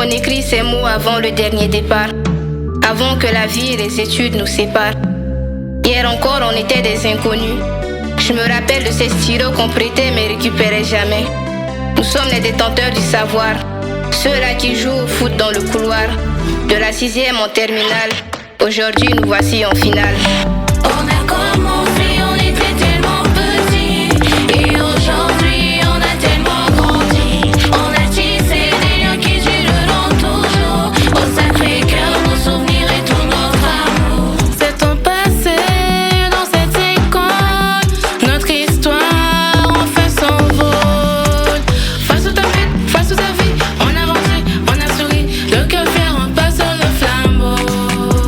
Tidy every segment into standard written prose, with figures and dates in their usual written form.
On écrit ces mots avant le dernier départ, avant que la vie et les études nous séparent. Hier encore on était des inconnus. Je me rappelle de ces stylos qu'on prêtait mais récupérait jamais. Nous sommes les détenteurs du savoir, ceux-là qui jouent au foot dans le couloir. De la 6e en terminale, aujourd'hui nous voici en finale. On a commencé, on était tellement petits, et aujourd'hui on a tellement grandi. On a tissé des liens qui dureront toujours. Au Sacré-Cœur, nos souvenirs et tout notre amour. C'est ton passé dans cette école, notre histoire en fait s'envole. Face à ta vie, on a avancé, on a souri, le cœur fier on passe le flambeau.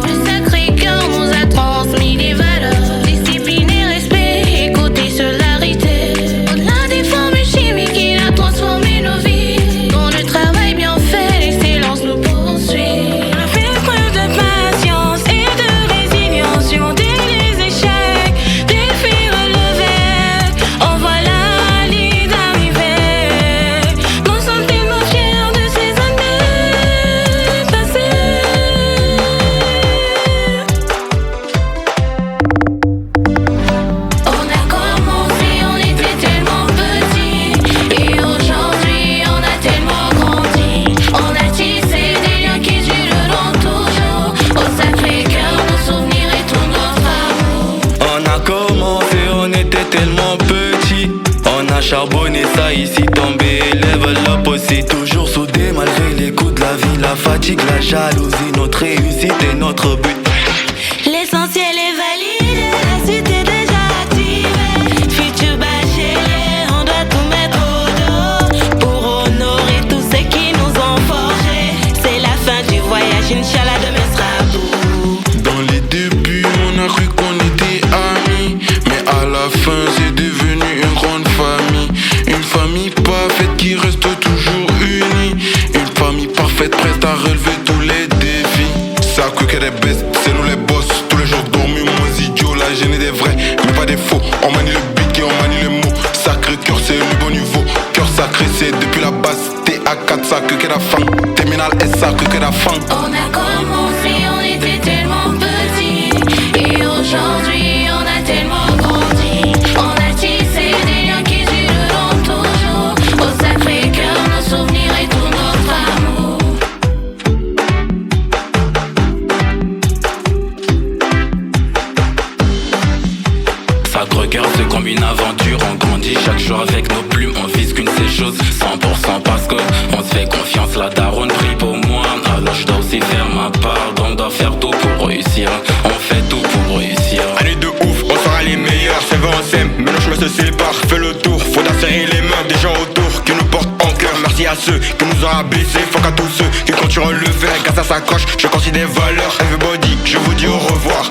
Le Sacré-Cœur nous a transmis des valeurs, discipline et respect, écoute et solidarité. Au-delà des formules chimiques, il a transformé nos vies. Dans le travail bien fait, l'excellence nous poursuit. On a fait preuve de patience et de résilience, surmonté les échecs, défis relevés. On voit la ligne d'arriver. Nous sommes tellement fiers de ces années passées. On a commencé, on était tellement petits, et aujourd'hui on a tellement grandi. On a tissé des liens qui dureront toujours. Au Sacré-Cœur, nos souvenirs et tout notre amour. On a commencé, on était tellement petits. On a charbonné ça ici, tombé, level up aussi. Toujours soudés malgré les coups de la vie, la fatigue, la jalousie. Notre réussite et notre but. L'essentiel est validé, la suite est déjà activée. Futur bachelier, on doit tout mettre au dos pour honorer tous ceux qui nous ont forgés. C'est la fin du voyage, Inch'Allah, demain sera beau. Dans les débuts, on a cru qu'on était amis, mais à la fin, c'est devenu une grande famille. Une famille parfaite qui reste toujours unie. Une famille parfaite, prête à relever tous les défis. Sacré qu'elle est best, c'est nous les boss. Tous les jours dormis, moins idiots, la gêne des vrais, mais pas des faux. On manie le beat et on manie les mots. Sacré cœur, c'est le bon niveau. Cœur sacré, c'est depuis la base. TA4, sacré qu'elle a faim. Terminal S, sacré qu'elle a faim. On a commencé, on était tellement petits, et aujourd'hui on a tellement grandi. On a tissé des liens qui dureront toujours. Au Sacré-Cœur, nos souvenirs et tout notre amour. Sacré-Cœur, c'est comme une aventure. On grandit chaque jour avec nos plumes. On vise qu'une seule chose, 100% parce que on se fait confiance. La daronne prie pour moi, alors je dois aussi faire ma part. Donc on doit faire tout pour réussir. On fait tout pour réussir. Année de ouf, on sera les meilleurs, c'est vrai on s'aime, mais nos chemins se séparent, fais le tour, faudra serrer les mains des gens autour qui nous portent en cœur. Merci à ceux qui nous ont abaissés, fuck à tous ceux qui continueront le faire grâce à sa coche, je considère des valeurs. Everybody, je vous dis au revoir.